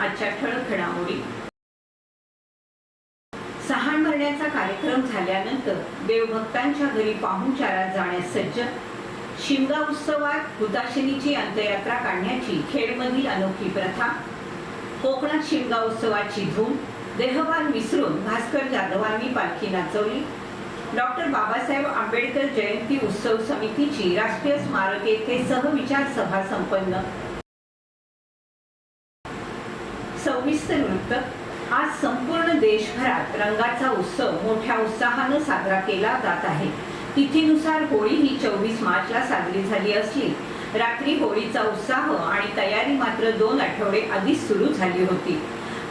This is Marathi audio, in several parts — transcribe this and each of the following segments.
आजच्या ठळक घडामोडी। सहाण भरण्याचा कार्यक्रम झाल्यानंतर देवभक्तांच्या घरी पाहुणचारात जाण्यास सज्ज। शिमगा उत्सवात हुताशनीची अंत्ययात्रा काढण्याची खेडमधील अनोखी प्रथा। कोकणात शिमगा उत्सवाची धूम, देहभान विसरून भास्कर जाधवांनी पालखी नाचवली। डॉक्टर बाबासाहेब आंबेडकर जयंती उत्सव समितीची राष्ट्रीय स्मारक येथे सहविचार सभा संपन्न। सविस्तर वृत्त। आज संपूर्ण देशभरात रंगाचा उत्सव मोठ्या उत्साहाने साजरा केला जात आहे। तिथीनुसार होळी ही 24 मार्चला साजरी झाली असली रात्री होळीचा उत्साह आणि तयारी मात्र 2 आठवडे आधीच सुरू झाली होती।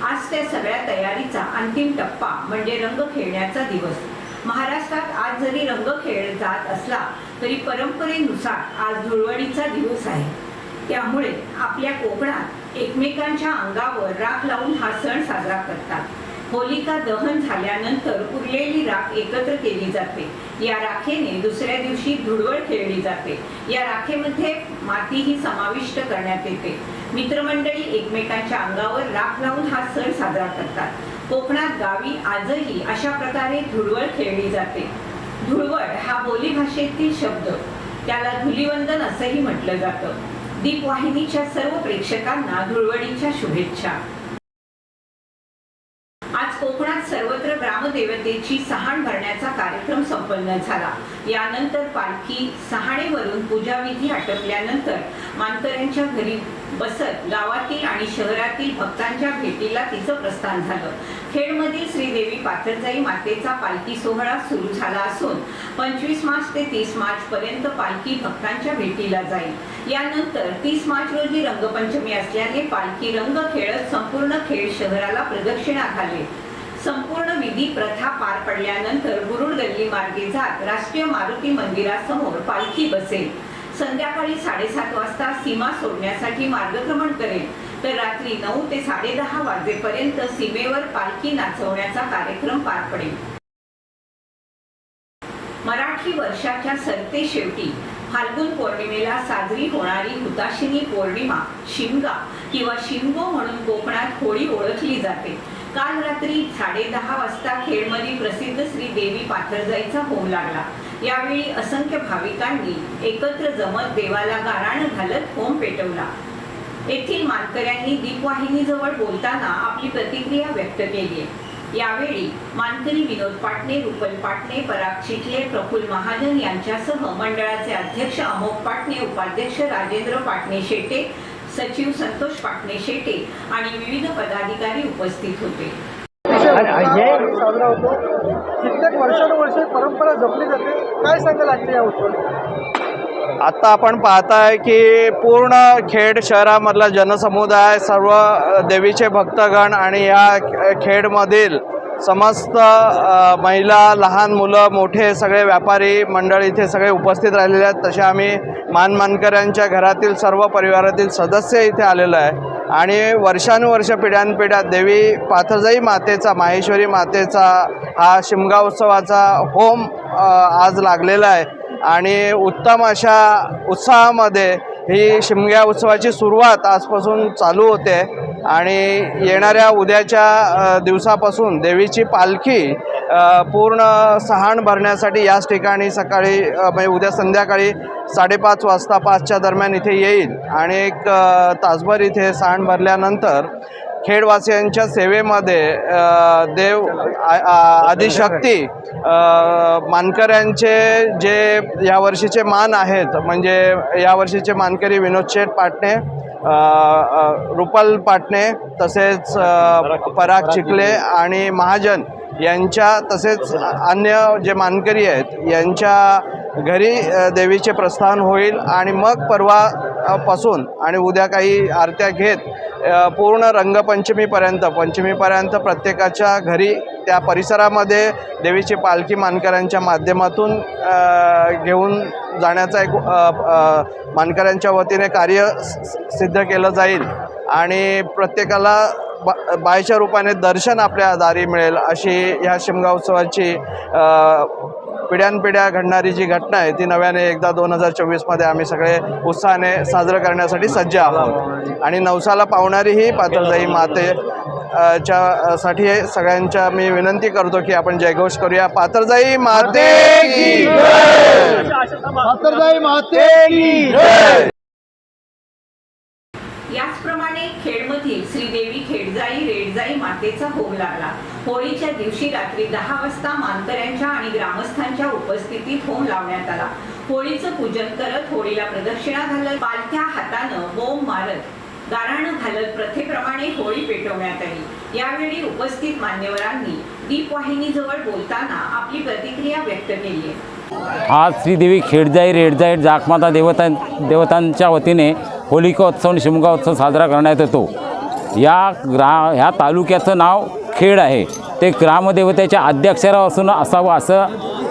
आज त्या सगळ्या तयारीचा अंतिम टप्पा म्हणजे रंग खेळण्याचा दिवस। महाराष्ट्रात आज जरी रंग खेळला जात असला तरी परंपरेनुसार आज धुळवडीचा दिवस आहे। त्यामुळे आपल्या कोकणात एकमेकांच्या अंगावर राख लावून हा सण साजरा करतात। होलिका दहन झाल्यानंतर उरलेली राख एकत्र केली जाते। या राखेने दुसऱ्या दिवशी धुळवड खेळली जाते। या राखेमध्ये मातीही समाविष्ट करण्यात येते। मित्रमंडळी एकमेकांच्या अंगावर राख लावून हा सण साजरा करतात। कोकणात गावी आजही अशा प्रकारे धुळवड खेळली जाते। धुळवड हा बोलीभाषेतील शब्द, त्याला धुलीवंदन असंही म्हटलं जातं। दीपवाहिनीच्या सर्व प्रेक्षकांना धुळवडीच्या शुभेच्छा। आज कोकणात सर्वत्र ग्रामदेवतेची सहाण भरण्याचा कार्यक्रम संपन्न झाला। यानंतर पालखी सहाणेवरून पूजाविधी आटोपल्यानंतर मानकऱ्यांच्या घरी बसत गावातील आणि शहरातील भक्तांच्या भेटीला तिचं प्रस्थान झालं। खेडमधील श्रीदेवी पाथरजाई मातेचा पालखी सोहळा सुरू झाला असून 25 मार्च ते 30 मार्च पर्यंत पालखी भक्तांच्या भेटीला जाईल। यानंतर 30 मार्च रोजी रंगपंचमी असल्याने पालखी रंग खेळत संपूर्ण खेड शहराला प्रदक्षिणा घालेल। संपूर्ण विधी प्रथा पार पडल्यानंतर गुरुड गल्ली मार्गे जात राष्ट्रीय मारुती मंदिरासमोर पालखी बसेल। संध्याकाळी 7:30 वाजता सीमा सोडण्यासाठी मार्गक्रमण करेल, तर रात्री 9 ते 10:30 वाजेपर्यंत सीमेवर पालखी नाचवण्याचा कार्यक्रम पार पडेल। मराठी वर्षाच्या सरते शेवटी फाल्गुन पौर्णिमेला साजरी होणारी हुताशिनी पौर्णिमा शिमगा किंवा शिमगो म्हणून कोकणात होळी ओळखली जाते। काल रात्री 10:30 वाजता खेडमधील प्रसिद्ध श्री देवी पाथरजाईचा होम लागला। यावेळी असंख्य भाविकांनी एकत्र जमत देवाला गाराणं घालत होम पेटवला। येथील मानकऱ्यांनी दीपवाहिनीजवळ बोलताना आपली प्रतिक्रिया व्यक्त केली। यावेळी मानकरी विनोद पाटणे, रुपल पाटणे, पराग चिखले, प्रफुल्ल महाजन यांच्यासह मंडळाचे अध्यक्ष अमोक पाटणे, उपाध्यक्ष राजेंद्र पाटणे शेटे, सचिव संतोष पाटणे शेटे आणि विविध पदाधिकारी उपस्थित होते। साजरा होतो, कित्येक वर्षानुवर्षे परंपरा जपली जाते, काय सांगाल आजच्या या उत्सवात? आता आपण पाहताय की पूर्ण खेड शहरामधला जनसमुदाय, सर्व देवीचे भक्तगण आणि या खेडमधील समस्त महिला, लहान मुलं, मोठे सगळे व्यापारी मंडळ इथे सगळे उपस्थित राहिलेले आहेत। तसे आम्ही मानकऱ्यांच्या घरातील सर्व परिवारातील सदस्य इथे आलेलो आहे आणि वर्षानुवर्ष पिढ्यानपिढ्या देवी पाथरजाई मातेचा, माहेश्वरी मातेचा हा शिमगा उत्सवाचा होम आज लागलेला आहे आणि उत्तम अशा उत्साहामध्ये ही शिमगा उत्सवाची सुरुवात आजपासून चालू होते आणि येणाऱ्या उद्याच्या दिवसापासून देवीची पालखी पूर्ण सहाण भरण्यासाठी याच ठिकाणी सकाळी म्हणजे उद्या संध्याकाळी 5:30 वाजता 5च्या दरम्यान इथे येईल आणि एक तासभर इथे सहाण भरल्यानंतर खेडवासियांच्या सेवेमध्ये देव आदिशक्ती मानकऱ्यांचे जे यावर्षीचे मान आहेत, म्हणजे यावर्षीचे मानकरी विनोद शेठ पाटणे, रुपल पाटणे, तसेच पराग चिखले आणि महाजन यांच्या, तसेच अन्य जे मानकरी आहेत यांच्या घरी देवीचे प्रस्थान होईल आणि मग परवापासून आणि उद्या काही आरत्या घेत पूर्ण पंचमीपर्यंत प्रत्येकाच्या घरी त्या परिसरामध्ये देवीची पालखी मानकऱ्यांच्या माध्यमातून घेऊन जाण्याचा एक मानकऱ्यांच्या वतीने कार्य सिद्ध केलं जाईल आणि प्रत्येकाला बाह्य रूपाने दर्शन आपल्या दारी मिळेल अशी ह्या शिमगा उत्सवाची पिढ्यानपिढ्या घडणारी जी घटना आहे ती नव्याने एकदा 2024मध्ये आम्ही सगळे उत्साहाने साजरं करण्यासाठी सज्ज आहोत. आणि नवसाला पावणारी ही पाथरजाई माते साठी सगळ्यांच्या मी विनंती करतो की आपण जयघोष करूया. पाथरजाई माते की जय! पाथरजाई माते की जय! याचप्रमाणे खेडमधील श्रीदेवी खेडजाई रेडजाई मातेचा होम लागला. होळीच्या दिवशी रात्री 10 वाजता मानकऱ्यांच्या आणि ग्रामस्थांच्या उपस्थितीत होम लावण्यात आला. होळीचं पूजन करत होळीला प्रदक्षिणा घालत पालथ्या हातानं होम मारत गाराणं घालत प्रथेप्रमाणे होळी पेटवण्यात आली. यावेळी उपस्थित मान्यवरांनी दीपवाहिनीजवळ बोलताना आपली प्रतिक्रिया व्यक्त केली आहे. आज श्रीदेवी खेडजाई रेडजाई जाकमाता देवतांच्या वतीने होलिकोत्सव आणि शिमगोत्सव साजरा करण्यात येतो. ह्या तालुक्याचं नाव खेड आहे. ते ग्रामदेवतेच्या आद्याक्षरावर असून असावं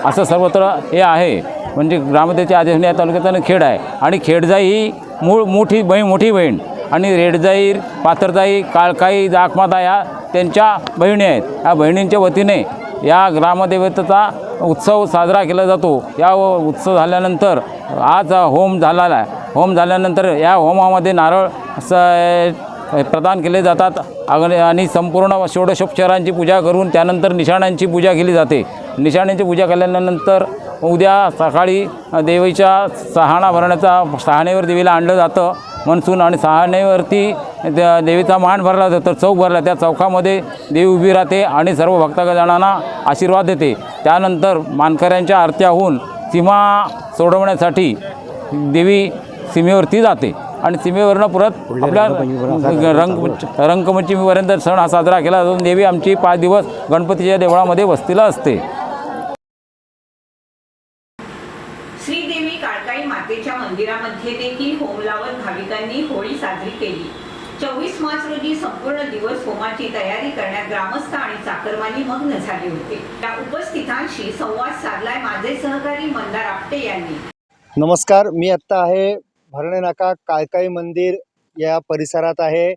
असं सर्वत्र हे आहे. म्हणजे ग्रामदेवतेच्या आदेशाने या तालुक्याचं खेड आहे. आणि खेडजाई ही मोठी बहीण आणि रेडजाई पाथरजाई काळकाई जाकमाता या त्यांच्या बहिणी आहेत. या बहिणींच्या वतीने या ग्रामदेवतेचा उत्सव साजरा केला जातो. या उत्सव झाल्यानंतर आज होम झालेला आहे. होम झाल्यानंतर या होमामध्ये नारळ प्रदान केले जातात आणि संपूर्ण षोडशोपचारांची पूजा करून त्यानंतर निशाण्यांची पूजा केली जाते. निशाण्यांची पूजा केल्यानंतर उद्या सकाळी देवीच्या सहाणा भरण्याचा सहाणेवर देवीला आणलं जातं म्हणून आणि सहाणेवरती देवीचा मान भरला जातो. चौक भरला, त्या चौकामध्ये देवी उभी राहते आणि सर्व भक्तजनांना आशीर्वाद देते. त्यानंतर मानकऱ्यांच्या आरत्या होऊन सीमा सोडवण्यासाठी देवी सीमेवरती जाते आणि सीमेवरनं परत आपल्या रंगपंचमीपर्यंत सण हा साजरा केला जातो. देवी आमची 5 दिवस गणपतीच्या देवळामध्ये वस्तीला असते. श्रीदेवी काळकाई मातेच्या मंदिरामध्ये देखील होम लावत भाविकांनी होळी साजरी केली. 24 मार्च रोजी संपूर्ण दिवस होमाची तयारी करण्यात ग्रामस्थ आणि चाकरमानी मग्न झाले होते. त्या उपस्थितांशी संवाद साधलाय माझे सहकारी मंदार आपटे यांनी. नमस्कार, मी आत्ता आहे भरणे नाका काळकाई मंदिर या परिसरात आहे.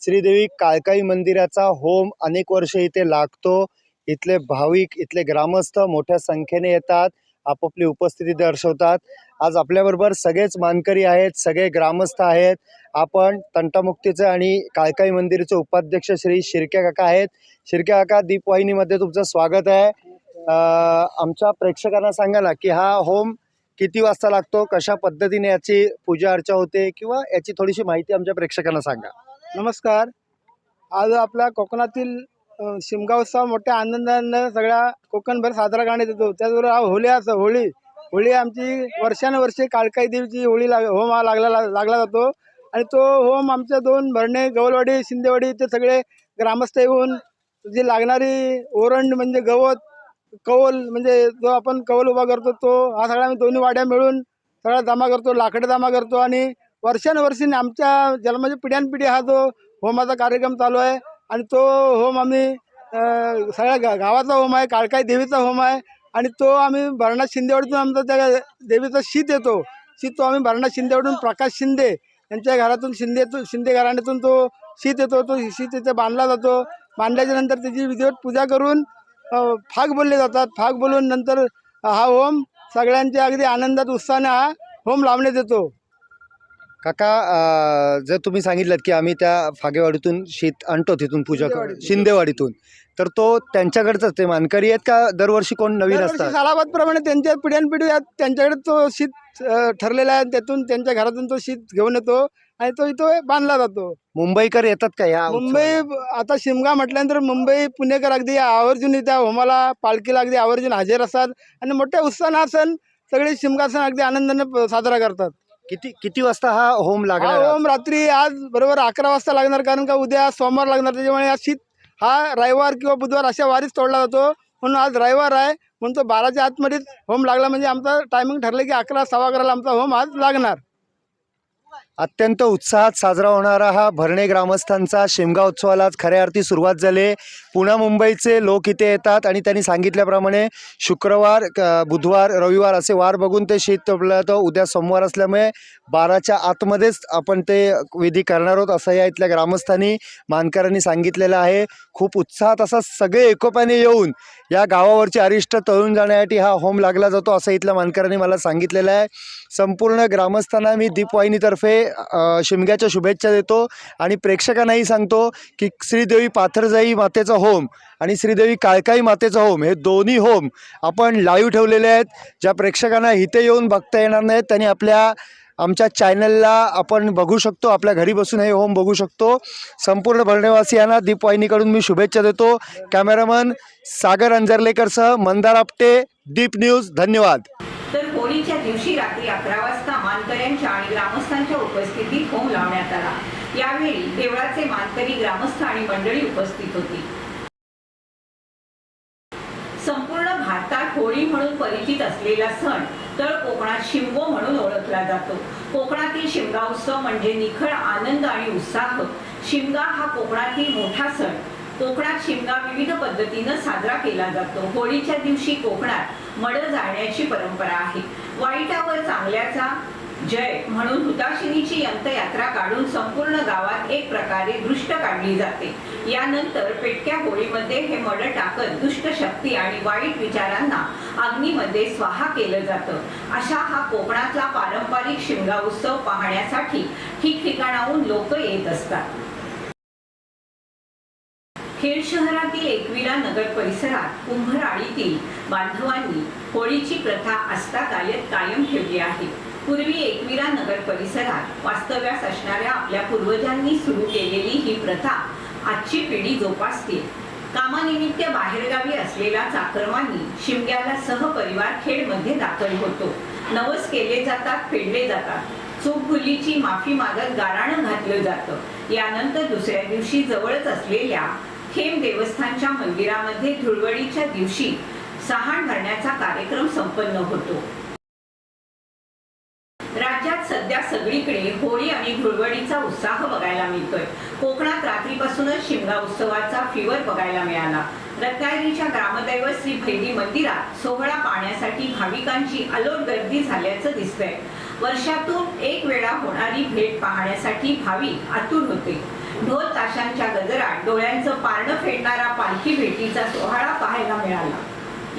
श्रीदेवी काळकाई मंदिराचा होम अनेक वर्ष इथे लागतो. इथले भाविक, इथले ग्रामस्थ मोठ्या संख्येने येतात, आपापली उपस्थिती दर्शवतात. आज आपल्याबरोबर सगळेच मानकरी आहेत, सगळे ग्रामस्थ आहेत. आपण तंटामुक्तीचे आणि काळकाई मंदिराचे उपाध्यक्ष श्री शिर्के काका आहेत. शिर्के काका, दीपवाहिनीमध्ये तुमचं स्वागत आहे. आमच्या प्रेक्षकांना सांगा ना की हा होम किती वाजता लागतो, कशा पद्धतीने याची पूजा अर्चा होते, किंवा याची थोडीशी माहिती आमच्या प्रेक्षकांना सांगा. नमस्कार. आज आपल्या कोकणातील शिमगा उत्सव मोठ्या आनंदाने सगळ्या कोकणभर साजरा करण्यात येतो. त्याचबरोबर होळी आमची वर्षानुवर्षे काळकाई देवीची होम हा लागला जातो. आणि तो होम आमच्या 2 भरणे, गवलवाडी, शिंदेवाडी ते सगळे ग्रामस्थ येऊन जी लागणारी ओरंड म्हणजे गवत, कौल म्हणजे जो आपण कौल उभा करतो तो हा सगळा आम्ही दोन्ही वाड्या मिळून सगळा जमा करतो, लाकडं जमा करतो. आणि वर्षानुवर्षी आमच्या जन्माची पिढ्यानपिढी हा जो होमाचा कार्यक्रम चालू आहे. आणि तो होम आम्ही सगळ्या गावाचा होम आहे, काळकाई देवीचा होम आहे. आणि तो आम्ही भरणात शिंदेवाडीतून आमचा त्या देवीचा शीत येतो. तो आम्ही भरणात शिंदेवाडीतून प्रकाश शिंदे यांच्या घरातून शिंदे घराण्यातून तो शीत येतो. तो शीत इथे बांधला जातो. बांधल्याच्या नंतर त्याची विधिवत पूजा करून फाग बोलले जातात. फाग बोलून नंतर हा होम सगळ्यांच्या अगदी आनंदात उत्साहाने हा होम लावण्यात येतो. काका, जर तुम्ही सांगितलं की आम्ही त्या फागेवाडीतून शीत आणतो, तिथून पूजा करतो शिंदेवाडीतून, तर तो त्यांच्याकडचाच ते मानकरी आहेत का दरवर्षी कोण नवीन असतात? सालाबादप्रमाणे त्यांच्या पिढ्यानपिढी त्यांच्याकडे तो शीत ठरलेला आहे. त्यातून त्यांच्या घरातून तो शीत घेऊन येतो आणि तो इथं बांधला जातो. मुंबईकर येतात का या आता शिमगा म्हटल्यानंतर मुंबई, पुणेकर अगदी आवर्जून त्या होमाला, पालखीला अगदी आवर्जून हजर असतात. आणि मोठ्या उत्साहाने हा सण सगळे शिमगा सण अगदी आनंदाने साजरा करतात. किती वाजता हा होम लागणार? होम रात्री आज बरोबर 11 वाजता लागणार, कारण का उद्या सोमवार लागणार. त्याच्यामुळे हा शीत हा रविवार किंवा बुधवार अशा वारीच तोडला जातो. म्हणून आज रविवार आहे म्हणून तो 12च्या आतमध्येच होम लागला. म्हणजे आमचा टायमिंग ठरलं की 11, 11:15 आमचा होम आज लागणार. अत्यंत उत्साहात साजरा होणारा हा भरणे ग्रामस्थांचा शिमगा उत्सवाला आज खऱ्या अर्थी सुरुवात झाली आहे. पुणे मुंबईचे लोक इथे येतात आणि त्यांनी सांगितल्याप्रमाणे शुक्रवार बुधवार रविवार असे वार बघून ते शीत तोडलं. तर उद्या सोमवार असल्यामुळे 12च्या आतमध्येच आपण ते विधी करणार आहोत असं या इथल्या ग्रामस्थांनी मानकरांनी सांगितलेलं आहे. खूप उत्साहात असा सगळे एकोप्याने येऊन या गावावरची अरिष्ट तळून जाण्यासाठी हा होम लागला जातो असं इथल्या मानकरांनी मला सांगितलेलं आहे. संपूर्ण ग्रामस्थांना मी दीपवाहिनीतर्फे शिमग्याच्या शुभेच्छा देतो आणि प्रेक्षकांनाही सांगतो की श्रीदेवी पाथरजाई मातेचा होम आणि श्रीदेवी काळकाई मातेचा होम हे दोन्ही होम आपण लाईव्ह ठेवलेले आहेत. ज्या प्रेक्षकांना इथे येऊन बघता येणार नाहीत त्यांनी आमच्या चॅनलला आपण बघू शकतो, आपल्या घरी बसून हे होम बघू शकतो. संपूर्ण भरणेवासियांना दीपवाहिनीकडून मी शुभेच्छा देतो. कॅमेरामन सागर अंजरलेकरसह मंदार आपटे, दीप न्यूज. धन्यवाद. तर होळीच्या दिवशी रात्री 11 वाजता मानकऱ्यांच्या आणि ग्रामस्थांच्या उपस्थितीत होम लावण्यात आला. यावेळी देवळाचे मानकरी, ग्रामस्थ आणि मंडळी उपस्थित होती. संपूर्ण भारतात होळी म्हणून परिचित असलेला सण तळ कोकणात शिमगो म्हणून ओळखला जातो. कोकणातील शिमगा उत्सव म्हणजे निखळ आनंद आणि उत्साह. शिमगा हा कोकणातील मोठा सण. कोकणात शिमगा विविध पद्धतीनं साजरा केला जातो. होळीच्या दिवशी कोकणात मड जाळण्याची परंपरा आहे. वाईटावर चांगल्याचा जय म्हणून हुताशिनीची अंत्ययात्रा काढून संपूर्ण गावात एक प्रकारे दृष्ट काढली जाते. यानंतर पेटक्या होळीमध्ये हे मड टाकत दुष्ट शक्ती आणि वाईट विचारांना अग्नीमध्ये स्वाहा केलं जातं. अशा हा कोकणातला पारंपरिक शिमगा उत्सव पाहण्यासाठी ठिकठिकाणाहून लोक येत असतात. खेड शहरातील एकविरा नगर परिसरात कुंभराळीतील बांधवांनी होळीची प्रथा आजतागायत कायम ठेवली आहे. पूर्वी एकविरा नगर परिसरात वास्तव्यास असणाऱ्या आपल्या पूर्वजांनी सुरू केलेली ही प्रथा आजची पिढी जोपासते. कामानिमित्त बाहेरगावी असलेल्या चाकरमांनी शिमग्याला सहपरिवार खेडमध्ये दाखल होतो. नवस केले जातात, फेडले जातात. चूक भुलीची माफी मागत गाराणं घातलं जातं. यानंतर दुसऱ्या दिवशी जवळच असलेल्या खेम देवस्थानच्या मंदिरामध्ये धुळवडीच्या दिवशी सहाण भरण्याचा कार्यक्रम संपन्न होतो. राज्यात सध्या सगळीकडे होळी आणि धुळवडीचा उत्साह बघायला मिळतोय. कोकणात रात्रीपासूनच शिमगा उत्सवाचा फिवर बघायला मिळाला. रत्नागिरीच्या ग्रामदैवत श्री भैरी मंदिरात सोहळा पाहण्यासाठी भाविकांची अलोट गर्दी झाल्याचं दिसतंय. वर्षातून एक वेळा होणारी भेट पाहण्यासाठी भाविक आतुर होते. ढोल ताशांच्या गजरात डोळ्यांचं पारणं फेडणारा पालखी भेटीचा सोहळा पाहायला मिळाला.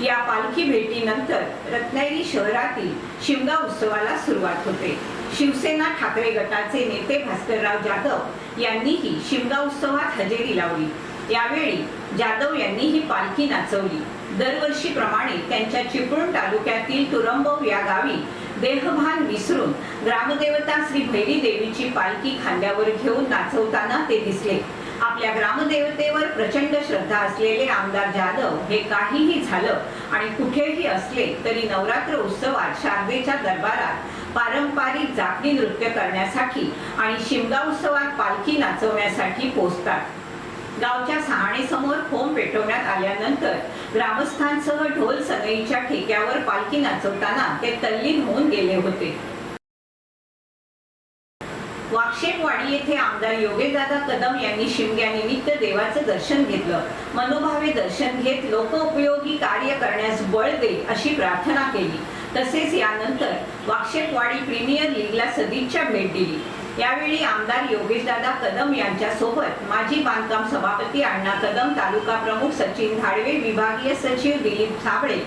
या पालखी भेटीनंतर रत्नागिरी शहरातील शिमगा उत्सवाला सुरुवात होते. शिवसेना ठाकरे गटाचे नेते भास्करराव जाधव यांनीही शिमगा उत्सवात हजेरी लावली. यावेळी जाधव यांनी ही पालखी नाचवली. दरवर्षीप्रमाणे त्यांच्या चिपळूण तालुक्यातील तुरंबव या गावी देहभान विसरून ग्रामदेवता श्री भैरी देवीची पालखी खांद्यावर घेऊन नाचवताना ते दिसले. आपल्या ग्रामदेवतेवर प्रचंड श्रद्धा असलेले आमदार जाधव हे काहीही झालं आणि कुठेही असले तरी नवरात्र उत्सवात शारदेच्या दरबारात पारंपरिक जापडी नृत्य करण्यासाठी आणि शिमगा उत्सवात पालखी नाचवण्यासाठी पोहोचतात. गावच्या सहाणेसमोर होम पेटवण्यात आल्यानंतर ग्रामस्थांसह ढोल सनईच्या ठेक्यावर पालखी नाचवताना ते तल्लीन होऊन गेले होते. वाक्षेपवाडी येथे आमदार योगेशदादा कदम यांनी शिमग्यानिमित्त देवाचं दर्शन घेतलं. मनोभावे दर्शन घेत लोकोपयोगी कार्य करण्यास बळ दे अशी प्रार्थना केली. तसेच यानंतर वाक्षेपवाडी प्रीमियर लीगला सदिच्छा भेट दिली. यावेळी आमदार योगेशदादा कदम यांच्या सोबत माजी बांधकाम सभापती अण्णा कदम, तालुका प्रमुख सचिन धाडवे, विभागीय सचिव दिलीप साबळे,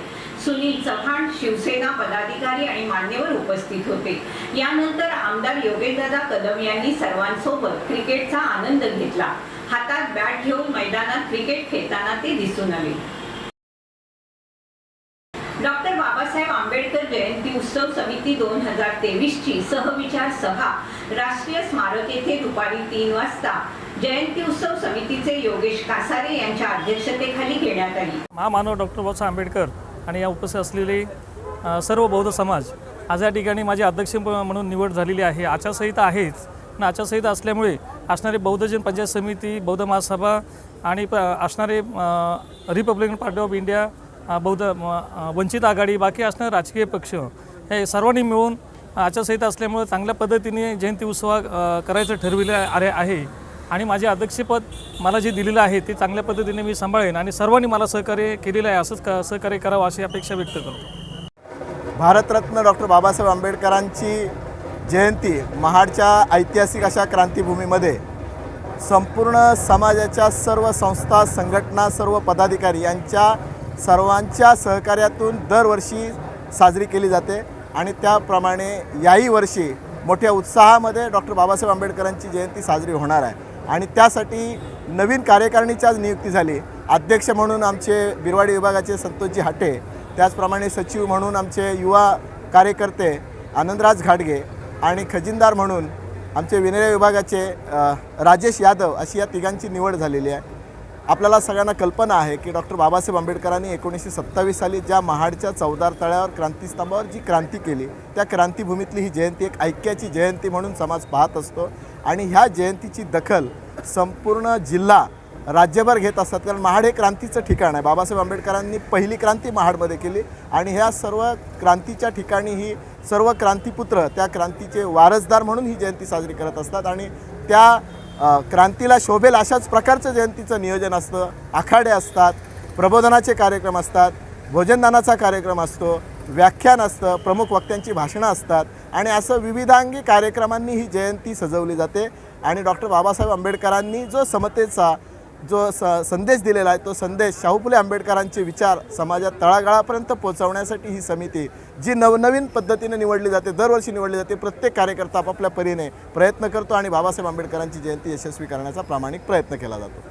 सुनील चव्हाण, शिवसेना पदाधिकारी आणि मान्यवर उपस्थित होते. यानंतर आमदार योगेशदादा कदम यांनी सर्वांसोबत क्रिकेटचा आनंद घेतला. हातात बॅट घेऊन मैदानात क्रिकेट खेळताना ते दिसून आले. डॉक्टर बाबासाहेब आंबेडकर जयंती उत्सव समिती 2023 ची सहविचार सभा राष्ट्रीय स्मारक येथे दुपारी 3 वाजता जयंती उत्सव समितीचे योगेश कासारे यांच्या अध्यक्षतेखाली घेण्यात आली. महामानव डॉक्टर बाबासाहेब आंबेडकर आणि या उपस्थित असलेले सर्व बौद्ध समाज आज या ठिकाणी माझी अध्यक्ष म्हणून निवड झालेली आहे. आचारसंहिता आहेच. आचारसंहिता असल्यामुळे असणारे बौद्धजन पंचायत समिती, बौद्ध महासभा आणि असणारे रिपब्लिकन पार्टी ऑफ इंडिया, बौद्ध वंचित आघाडी, बाकी असणारे राजकीय पक्ष हे सर्वांनी मिळून आचारसंहिता असल्यामुळे चांगल्या पद्धतीने जयंती उत्सव करायचं ठरविलं आहे आणि माझे अध्यक्षपद मला जे दिलेलं आहे ते चांगल्या पद्धतीने मी सांभाळेन आणि सर्वांनी मला सहकार्य केलेलं आहे, असंच सहकार्य करावं अशी अपेक्षा व्यक्त करतो. भारतरत्न डॉक्टर बाबासाहेब आंबेडकरांची जयंती महाडच्या ऐतिहासिक अशा क्रांतीभूमीमध्ये संपूर्ण समाजाच्या सर्व संस्था, संघटना, सर्व पदाधिकारी यांच्या सर्वांच्या सहकार्यातून दरवर्षी साजरी केली जाते आणि त्याप्रमाणे याही वर्षी मोठ्या उत्साहामध्ये डॉक्टर बाबासाहेब आंबेडकरांची जयंती साजरी होणार आहे. आणि त्यासाठी नवीन कार्यकारिणीची आज नियुक्ती झाली. अध्यक्ष म्हणून आमचे बिरवाडी विभागाचे संतोषजी हाटे, त्याचप्रमाणे सचिव म्हणून आमचे युवा कार्यकर्ते आनंदराज घाटगे आणि खजिनदार म्हणून आमचे विनय विभागाचे राजेश यादव अशी या तिघांची निवड झालेली आहे. आपल्याला सगळ्यांना कल्पना आहे की डॉक्टर बाबासाहेब आंबेडकरांनी 1927 साली ज्या महाडच्या चौदार तळ्यावर क्रांतीस्तंभावर जी क्रांती केली त्या क्रांतीभूमीतली ही जयंती एक ऐक्याची जयंती म्हणून समाज पाहत असतो आणि ह्या जयंतीची दखल संपूर्ण जिल्हा राज्यभर घेत असतात. कारण महाड हे क्रांतीचं ठिकाण आहे. बाबासाहेब आंबेडकरांनी पहिली क्रांती महाडमध्ये केली आणि ह्या सर्व क्रांतीच्या ठिकाणी ही सर्व क्रांतीपुत्र त्या क्रांतीचे वारसदार म्हणून ही जयंती साजरी करत असतात आणि त्या क्रांतीला शोभेल अशाच प्रकारचं जयंतीचं नियोजन असतं. आखाडे असतात, प्रबोधनाचे कार्यक्रम असतात, भोजनदानाचा कार्यक्रम असतो, व्याख्यान असतं, प्रमुख वक्त्यांची भाषणं असतात आणि असं विविधांगी कार्यक्रमांनी ही जयंती सजवली जाते. आणि डॉक्टर बाबासाहेब आंबेडकरांनी जो समतेचा जो संदेश दिलेला आहे तो संदेश शाहू फुले आंबेडकरांचे विचार समाजात तळागाळापर्यंत पोहोचवण्यासाठी ही समिती जी नवनवीन पद्धतीने निवडली जाते, दरवर्षी निवडली जाते, प्रत्येक कार्यकर्ता आपापल्या परीने प्रयत्न करतो आणि बाबासाहेब आंबेडकरांची जयंती यशस्वी करण्याचा प्रामाणिक प्रयत्न केला जातो.